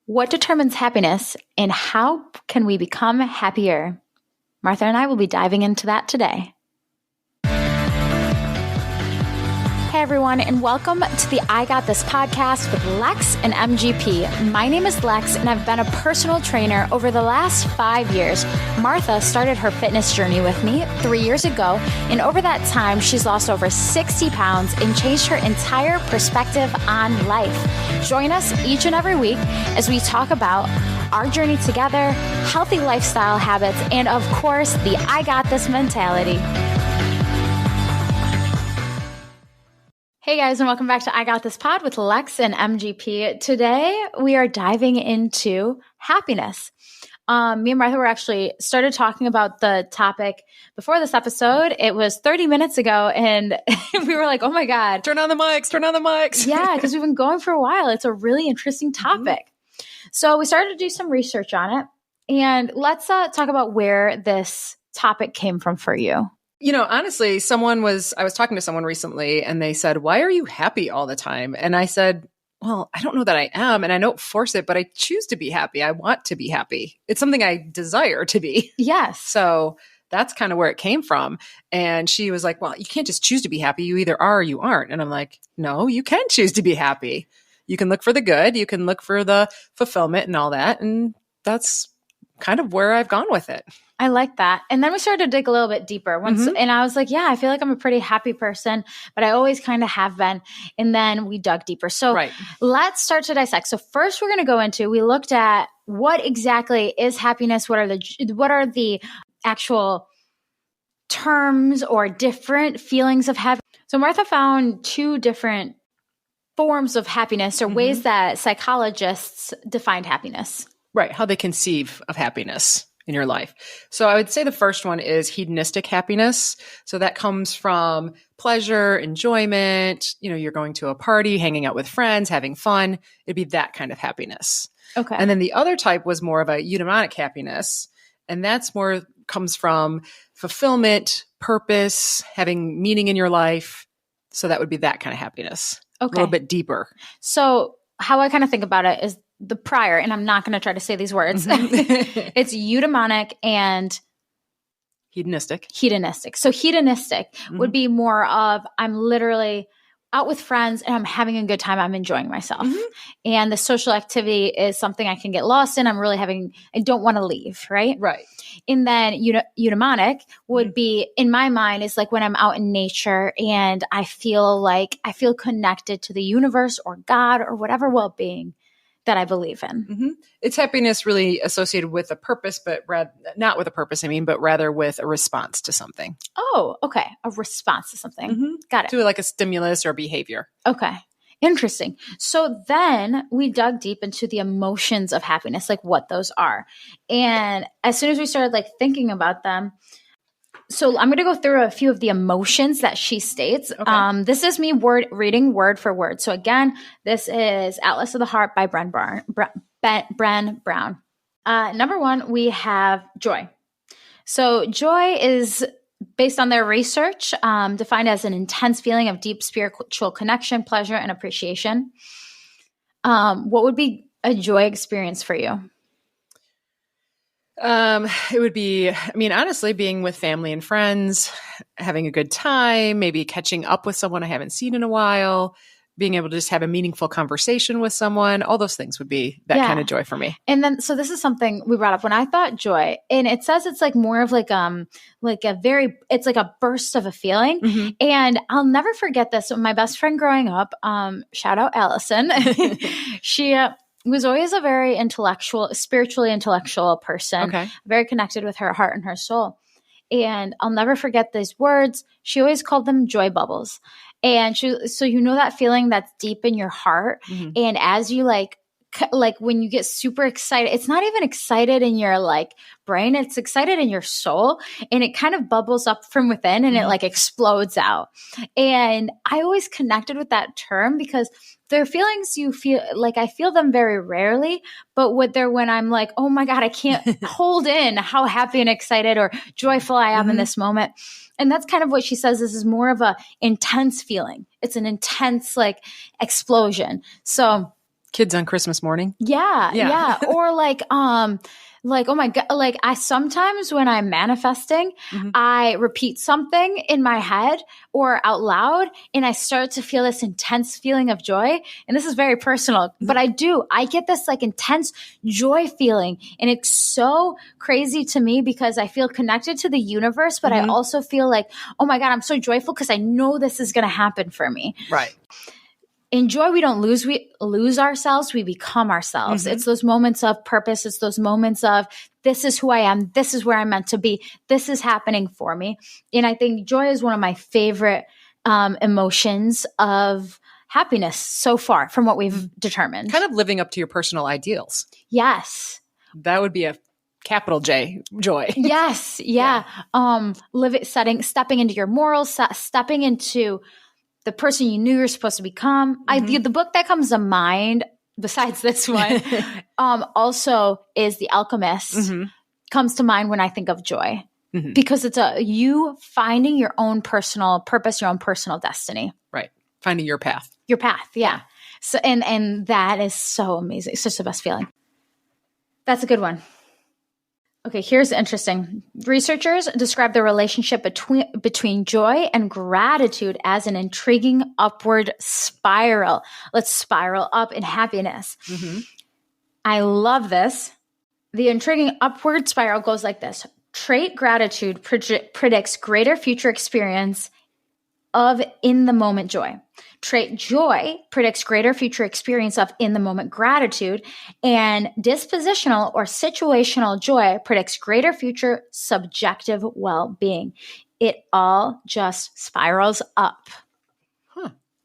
What determines happiness and how can we become happier? Martha and I will be diving into that today. Hey everyone, and welcome to the I Got This podcast with LEX and MGP. My name is Lex, and I've been a personal trainer over the last 5 years. Martha started her fitness journey with me 3 years ago, and over that time, she's lost over 60 pounds and changed her entire perspective on life. Join us each and every week as we talk about our journey together, healthy lifestyle habits, and of course, the I Got This mentality. Hey guys, and welcome back to I Got This Pod with Lex and MGP. Today, we are diving into happiness. Me and Martha were actually started talking about the topic before this episode. It was 30 minutes ago, and we were like, oh my God. Turn on the mics. Yeah, because we've been going for a while. It's a really interesting topic. So we started to do some research on it, and let's talk about where this topic came from for you. You know, honestly, I was talking to someone recently and they said, why are you happy all the time? And I said, well, I don't know that I am, and I don't force it, but I choose to be happy. I want to be happy. It's something I desire to be. Yes. So that's kind of where it came from. And she was like, well, you can't just choose to be happy. You either are or you aren't. And I'm like, no, you can choose to be happy. You can look for the good. You can look for the fulfillment and all that. And that's kind of where I've gone with it. I like that. And then we started to dig a little bit deeper and I was like, yeah, I feel like I'm a pretty happy person, but I always kind of have been. And then we dug deeper. So Let's start to dissect. So first we looked at what exactly is happiness? What are the actual terms or different feelings of happiness? So Martha found two different forms of happiness or ways that psychologists defined happiness. Right. How they conceive of happiness in your life. So I would say the first one is hedonistic happiness. So that comes from pleasure, enjoyment. You know, you're going to a party, hanging out with friends, having fun. It'd be that kind of happiness. Okay. And then the other type was more of a eudaimonic happiness. And that's more comes from fulfillment, purpose, having meaning in your life. So that would be that kind of happiness. Okay. A little bit deeper. So how I kind of think about it is the prior, and I'm not going to try to say these words. It's eudaimonic and hedonistic. So hedonistic would be more of I'm literally out with friends and I'm having a good time. I'm enjoying myself. And the social activity is something I can get lost in. I don't want to leave, right? Right. And then eudaimonic would be, in my mind, is like when I'm out in nature and I feel connected to the universe or God or whatever well-being that I believe in. It's happiness really associated with a purpose, but not with a purpose, but rather with a response to something. Oh, okay. A response to something. Got it. To like a stimulus or behavior. Okay. Interesting. So then we dug deep into the emotions of happiness, like what those are. And as soon as we started thinking about them, so I'm going to go through a few of the emotions that she states. Okay. This is me reading word for word. So again, this is Atlas of the Heart by Brené Brown. Number one, we have joy. So joy is, based on their research, defined as an intense feeling of deep spiritual connection, pleasure, and appreciation. What would be a joy experience for you? It would be, honestly, being with family and friends, having a good time, maybe catching up with someone I haven't seen in a while, being able to just have a meaningful conversation with someone. All those things would be that kind of joy for me. And then, so this is something we brought up when I thought joy, and it says it's like more of it's like a burst of a feeling. And I'll never forget this. My best friend growing up, shout out Allison, she, was always a very spiritually intellectual person, very connected with her heart and her soul. And I'll never forget these words. She always called them joy bubbles. And so that feeling that's deep in your heart. And as you when you get super excited, it's not even excited in your brain, it's excited in your soul, and it kind of bubbles up from within and it explodes out. And I always connected with that term because they're feelings you feel I feel them very rarely, but when I'm like, oh my God, I can't hold in how happy and excited or joyful I am in this moment. And that's kind of what she says. This is more of a intense feeling. It's an intense explosion. So Kids on Christmas morning. Yeah. Or oh my God, like I sometimes when I'm manifesting, I repeat something in my head or out loud, and I start to feel this intense feeling of joy. And this is very personal, but I get this like intense joy feeling. And it's so crazy to me because I feel connected to the universe, but I also feel like, oh my God, I'm so joyful because I know this is going to happen for me. Right. In joy, we don't lose. We lose ourselves. We become ourselves. It's those moments of purpose. It's those moments of this is who I am. This is where I'm meant to be. This is happening for me. And I think joy is one of my favorite emotions of happiness so far from what we've determined. Kind of living up to your personal ideals. Yes. That would be a capital J, joy. Yes. Yeah. Stepping into your morals, stepping into the person you knew you're supposed to become. The book that comes to mind, besides this one, also is The Alchemist. Comes to mind when I think of joy, because it's you finding your own personal purpose, your own personal destiny. Right. Finding your path. Your path, yeah. So and that is so amazing. It's just the best feeling. That's a good one. Okay, here's interesting. Researchers describe the relationship between joy and gratitude as an intriguing upward spiral. Let's spiral up in happiness. I love this. The intriguing upward spiral goes like this. Trait gratitude predicts greater future experience of in-the-moment joy. Trait joy predicts greater future experience of in-the-moment gratitude, and dispositional or situational joy predicts greater future subjective well-being. It all just spirals up.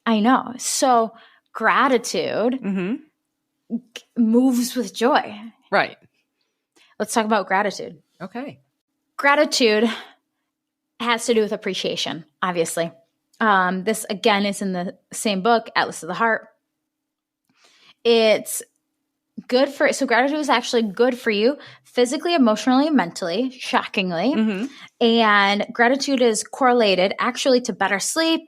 I know. So gratitude moves with joy. Right. Let's talk about gratitude. Okay. Gratitude has to do with appreciation, obviously. This again is in the same book, Atlas of the Heart. It's good so gratitude is actually good for you physically, emotionally, mentally, shockingly. And gratitude is correlated actually to better sleep,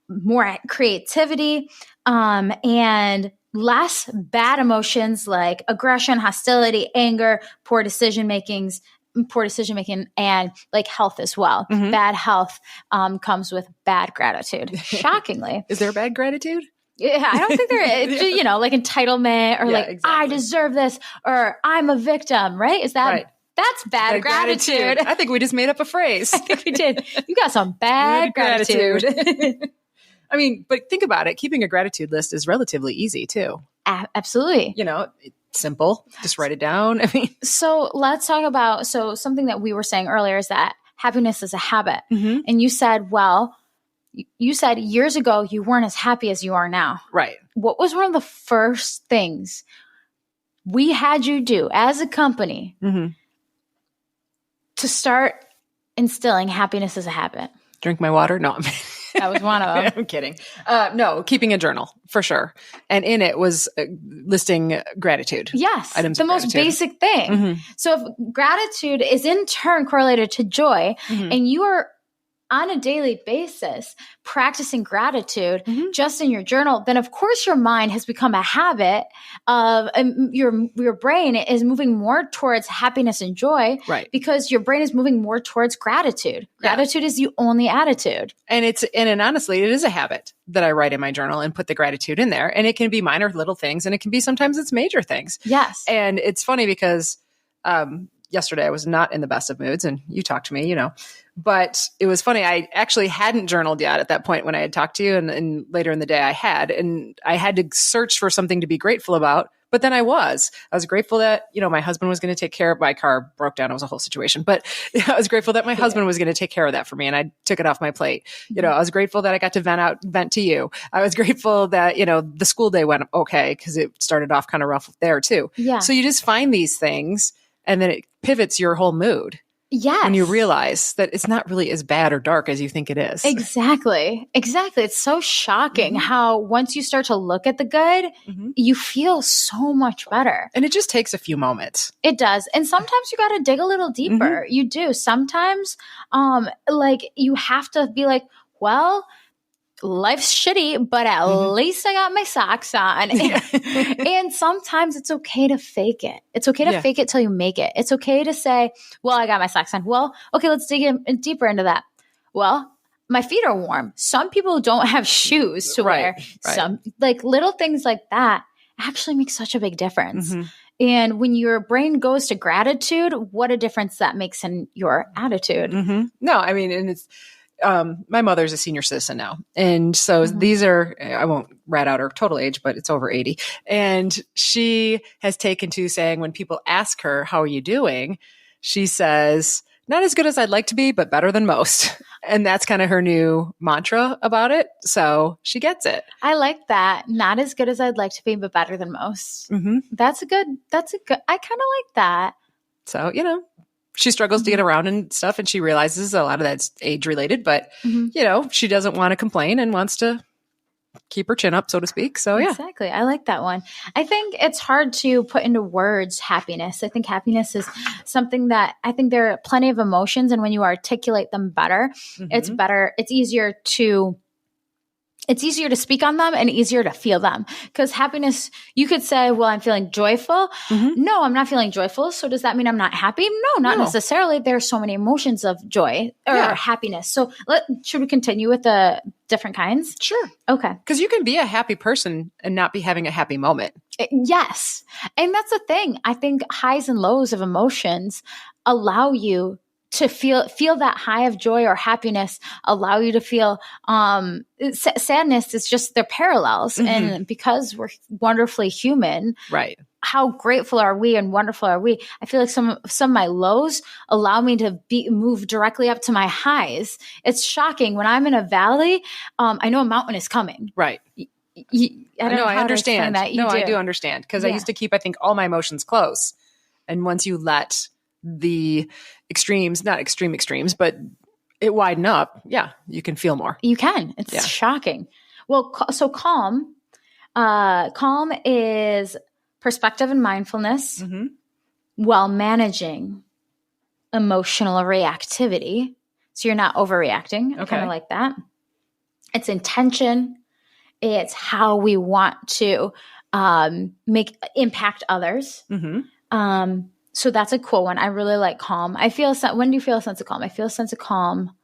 more creativity, and less bad emotions like aggression, hostility, anger, poor decision making, and like health as well. Bad health comes with bad gratitude. Shockingly. Is there bad gratitude? Yeah, I don't think there is. Like entitlement or exactly. I deserve this or I'm a victim, right? Is that right? That's bad gratitude. I think we just made up a phrase. I think we did. You got some bad gratitude. I mean, but think about it. Keeping a gratitude list is relatively easy too. Absolutely. Simple. Just write it down. I mean, so let's talk about, something that we were saying earlier is that happiness is a habit. And you said, years ago, you weren't as happy as you are now. Right. What was one of the first things we had you do as a company to start instilling happiness as a habit? Drink my water? No, that was one of them. I'm kidding. No, keeping a journal for sure. And in it was listing gratitude. Yes. The most basic thing. So if gratitude is in turn correlated to joy and you are on a daily basis practicing gratitude just in your journal, then of course your mind has become a habit of your brain is moving more towards happiness and joy, right? Because your brain is moving more towards gratitude. Gratitude is the only attitude. And honestly, it is a habit that I write in my journal and put the gratitude in there. And it can be minor little things and it can be sometimes it's major things. Yes. And it's funny because yesterday I was not in the best of moods and you talked to me, but it was funny. I actually hadn't journaled yet at that point when I had talked to you and later in the day I had to search for something to be grateful about. But then I was grateful that, my husband was going to take care of my car broke down. It was a whole situation, but I was grateful that my husband was going to take care of that for me. And I took it off my plate. I was grateful that I got to vent to you. I was grateful that, the school day went okay because it started off kind of rough there too. Yeah. So you just find these things and then it pivots your whole mood. Yes. When you realize that it's not really as bad or dark as you think it is. Exactly. It's so shocking how once you start to look at the good, you feel so much better. And it just takes a few moments. It does. And sometimes you got to dig a little deeper. You do. Sometimes you have to be like, well, life's shitty, but at least I got my socks on. And sometimes it's okay to fake it. It's okay to fake it till you make it. It's okay to say, well, I got my socks on. Well, okay, let's dig in deeper into that. Well, my feet are warm. Some people don't have shoes to wear. Some like little things like that actually make such a big difference. And when your brain goes to gratitude, what a difference that makes in your attitude. No, I mean, and it's, my mother's a senior citizen now. And so these are, I won't rat out her total age, but it's over 80. And she has taken to saying when people ask her, how are you doing? She says, not as good as I'd like to be, but better than most. And that's kind of her new mantra about it. So she gets it. I like that. Not as good as I'd like to be, but better than most. That's a good, I kind of like that. So, you know, she struggles to get around and stuff. And she realizes a lot of that's age related, but you know, she doesn't want to complain and wants to keep her chin up, so to speak. So yeah. Exactly. I like that one. I think it's hard to put into words happiness. I think happiness is something that I think there are plenty of emotions, and when you articulate them better, it's better. It's easier to speak on them and easier to feel them. Because happiness, you could say, well, I'm feeling joyful. No, I'm not feeling joyful. So does that mean I'm not happy? No, not necessarily. There are so many emotions of joy or happiness. So should we continue with the different kinds? Sure. Okay. Because you can be a happy person and not be having a happy moment. Yes. And that's the thing. I think highs and lows of emotions allow you to feel that high of joy or happiness, allow you to feel sadness is just their parallels. And because we're wonderfully human, right? How grateful are we and wonderful are we? I feel like some of my lows allow me to move directly up to my highs. It's shocking when I'm in a valley. I know a mountain is coming. Right. I understand. That. I do understand because I used to keep, I think, all my emotions close. And once you let the extremes, not extremes, but it widen up, you can feel more. You can. It's shocking. Well, so calm is perspective and mindfulness while managing emotional reactivity. So you're not overreacting. I kind of like that. It's intention. It's how we want to impact others. So that's a cool one. I really like calm. When do you feel a sense of calm? I feel a sense of calm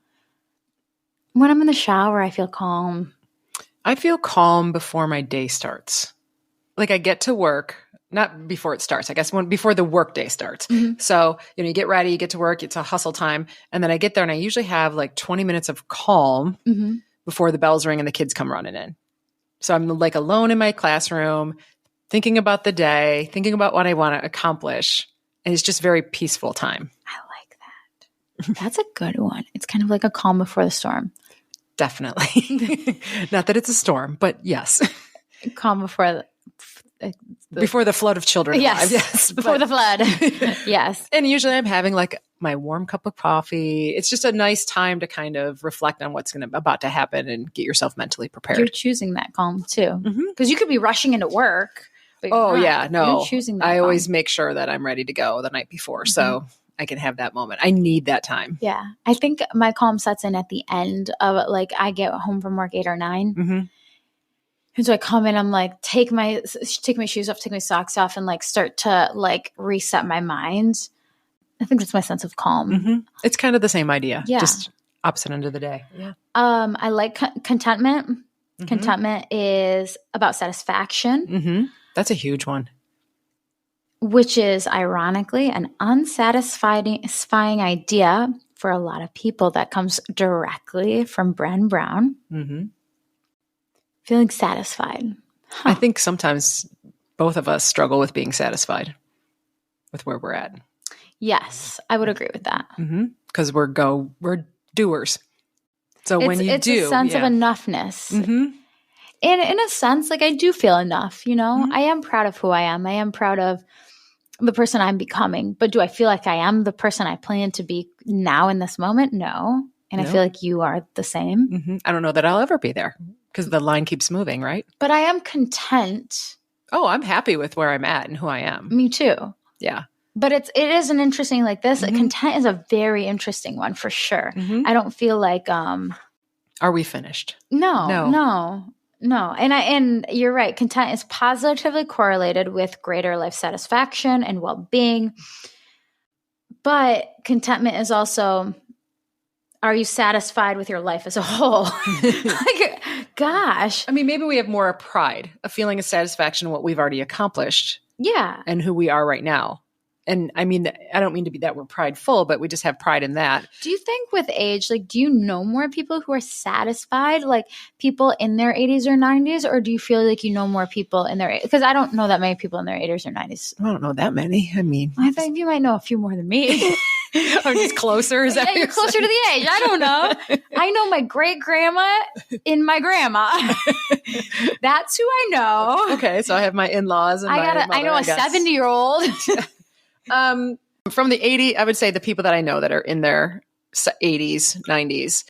when I'm in the shower. I feel calm. I feel calm before my day starts. Like I get to work, not before it starts, I guess before the work day starts. So, you know, you get ready, you get to work, it's a hustle time. And then I get there and I usually have like 20 minutes of calm before the bells ring and the kids come running in. So I'm like alone in my classroom, thinking about the day, thinking about what I want to accomplish. And it's just very peaceful time. I like that. That's a good one. It's kind of like a calm before the storm. Definitely. Not that it's a storm, but yes. Calm before before the flood of children. Yes. Yes. Before the flood. Yes. And usually I'm having like my warm cup of coffee. It's just a nice time to kind of reflect on what's about to happen and get yourself mentally prepared. You're choosing that calm too. Because you could be rushing into work. No. You're choosing that I calm. always make sure that I'm ready to go the night before. So I can have that moment. I need that time. Yeah. I think my calm sets in at the end of it. Like I get home from work 8 or 9. And so I come in, I'm like, take my shoes off, take my socks off, and like start to like reset my mind. I think that's my sense of calm. It's kind of the same idea. Yeah. Just opposite end of the day. Yeah. I like contentment. Contentment is about satisfaction. That's a huge one. Which is ironically an unsatisfying idea for a lot of people that comes directly from Brené Brown. Feeling satisfied. I think sometimes both of us struggle with being satisfied with where we're at. Yes, I would agree with that. Because we're doers. So when you it's a sense of enoughness. And in a sense, like I do feel enough, you know, I am proud of who I am. I am proud of the person I'm becoming. But do I feel like I am the person I plan to be now in this moment? No. And I feel like you are the same. I don't know that I'll ever be there because the line keeps moving, right? But I am content. Oh, I'm happy with where I'm at and who I am. Me too. Yeah. But it is an interesting like this. Content is a very interesting one for sure. I don't feel like Are we finished? No. And you're right. Content is positively correlated with greater life satisfaction and well-being. But contentment is also, are you satisfied with your life as a whole? Like, gosh. I mean, maybe we have more pride, a feeling of satisfaction in what we've already accomplished. Yeah. And who we are right now. And I mean, I don't mean to be that we're prideful, but we just have pride in that. Do you think with age, like, do you know more people who are satisfied, like people in their 80s or 90s? Or do you feel like you know more people in their, because I don't know that many people in their 80s or 90s. I don't know that many. I mean, I think you might know a few more than me. I'm just closer. Is that yeah, you're closer to the age. I don't know. I know my great grandma in my grandma. That's who I know. Okay, so I have my in-laws. And I know a 70-year-old. From the 80s, I would say the people that I know that are in their 80s, 90s,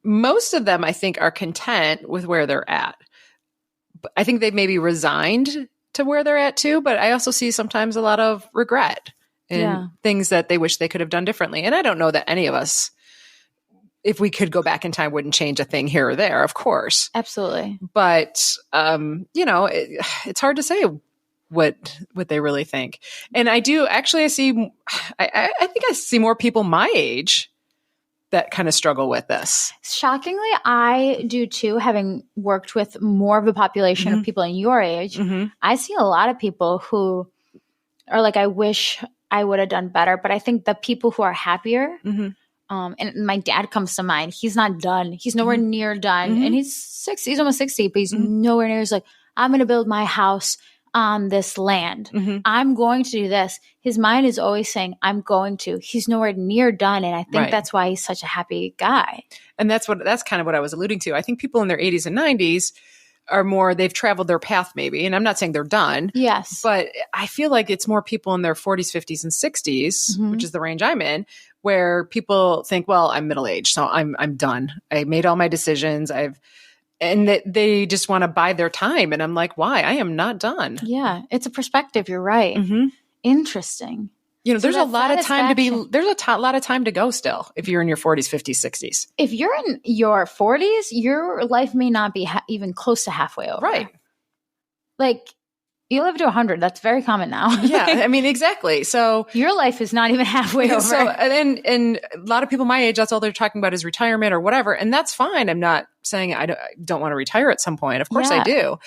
most of them I think are content with where they're at. But I think they've maybe resigned to where they're at too, but I also see sometimes a lot of regret and things that they wish they could have done differently. And I don't know that any of us, if we could go back in time, wouldn't change a thing here or there, of course. Absolutely. But, it's hard to say what they really think. And I think I see more people my age that kind of struggle with this. Shockingly, I do too, having worked with more of the population of people in your age. I see a lot of people who are like, I wish I would have done better. But I think the people who are happier, and my dad comes to mind. He's not done. He's nowhere near done. And he's 60, he's almost 60, but he's nowhere near. He's like, I'm going to build my house on this land. I'm going to do this. His mind is always saying, I'm going to. He's nowhere near done. And I think that's why he's such a happy guy. And that's kind of what I was alluding to. I think people in their 80s and 90s are more, they've traveled their path maybe. And I'm not saying they're done. Yes. But I feel like it's more people in their 40s, 50s, and 60s, which is the range I'm in, where people think, well, I'm middle-aged, so I'm done. I made all my decisions. And that they just want to bide their time. And I'm like, why? I am not done. Yeah. It's a perspective. You're right. Interesting. You know, there's a lot of time lot of time to go still if you're in your 40s, 50s, 60s. If you're in your 40s, your life may not be even close to halfway over. Right. Like, you live to 100. That's very common now. Yeah, I mean, exactly. So your life is not even halfway over. So, and a lot of people my age, that's all they're talking about is retirement or whatever. And that's fine. I'm not saying I don't want to retire at some point. Of course I do.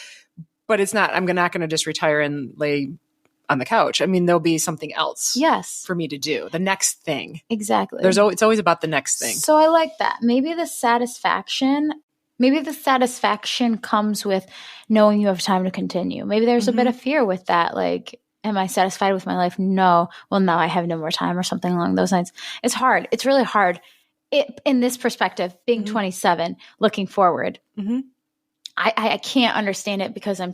But it's not, I'm not going to just retire and lay on the couch. I mean, there'll be something else for me to do. The next thing. Exactly. It's always about the next thing. So I like that. Maybe the satisfaction comes with knowing you have time to continue. Maybe there's a bit of fear with that. Like, am I satisfied with my life? No. Well, now I have no more time or something along those lines. It's hard. It's really hard. In this perspective, being 27, looking forward, I can't understand it because I'm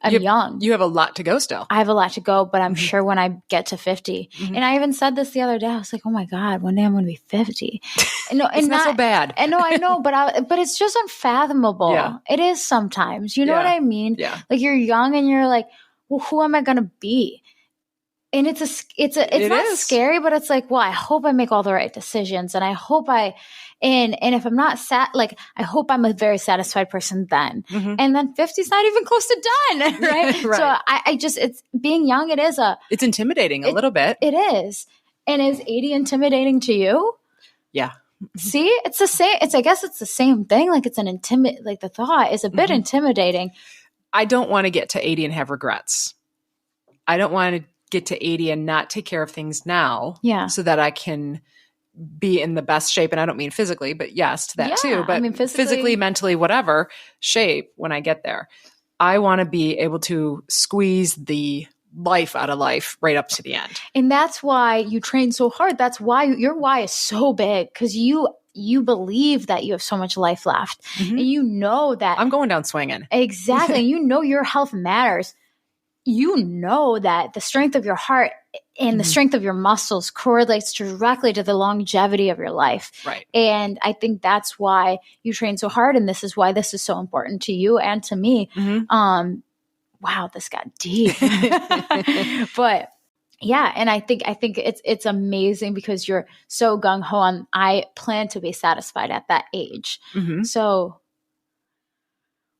young. You have a lot to go still. I have a lot to go, but I'm sure when I get to 50, and I even said this the other day, I was like, oh my God, one day I'm going to be 50. No, it's not so bad. And no, I know, but it's just unfathomable. Yeah. It is sometimes. You know what I mean? Yeah. Like, you're young and you're like, well, who am I going to be? And it's not scary, but it's like, well, I hope I make all the right decisions, and I hope and if I'm not I hope I'm a very satisfied person then. And then 50 is not even close to done, right? Right. So it's being young. It's intimidating a little bit. It is. And is 80 intimidating to you? Yeah. See, it's the same. I guess it's the same thing. Like, it's the thought is a bit intimidating. I don't want to get to 80 and have regrets. I don't want to get to 80 and not take care of things now so that I can be in the best shape. And I don't mean physically, but yes, to that too. But I mean, physically, mentally, whatever shape when I get there. I want to be able to squeeze the life out of life right up to the end. And that's why you train so hard. That's why your why is so big, because you believe that you have so much life left. And you know that. I'm going down swinging. Exactly. You know your health matters. You know that the strength of your heart and the strength of your muscles correlates directly to the longevity of your life. Right. And I think that's why you train so hard. And this is why this is so important to you and to me. Wow, this got deep. But Yeah. And I think it's amazing because you're so gung ho on, I plan to be satisfied at that age. So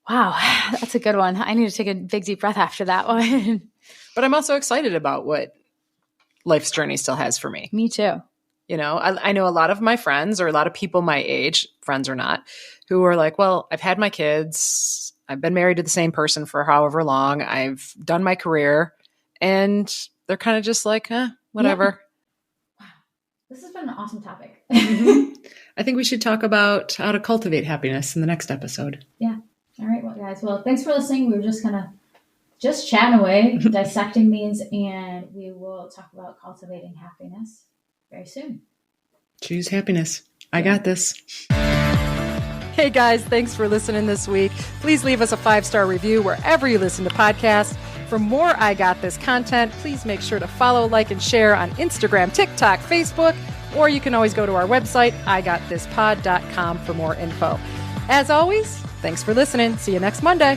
wow, that's a good one. I need to take a big deep breath after that one. But I'm also excited about what life's journey still has for me. Me too. You know, I know a lot of my friends, or a lot of people my age, friends or not, who are like, well, I've had my kids, I've been married to the same person for however long, I've done my career, and they're kind of just like, whatever. Yeah. Wow. This has been an awesome topic. I think we should talk about how to cultivate happiness in the next episode. Yeah. All right. Well, guys, thanks for listening. We were just kind of chatting away, dissecting these, and we will talk about cultivating happiness very soon. Choose happiness. I got this. Hey guys, thanks for listening this week. Please leave us a 5-star review wherever you listen to podcasts. For more I Got This content, please make sure to follow, like, and share on Instagram, TikTok, Facebook, or you can always go to our website, igotThisPod.com, for more info. As always, thanks for listening. See you next Monday.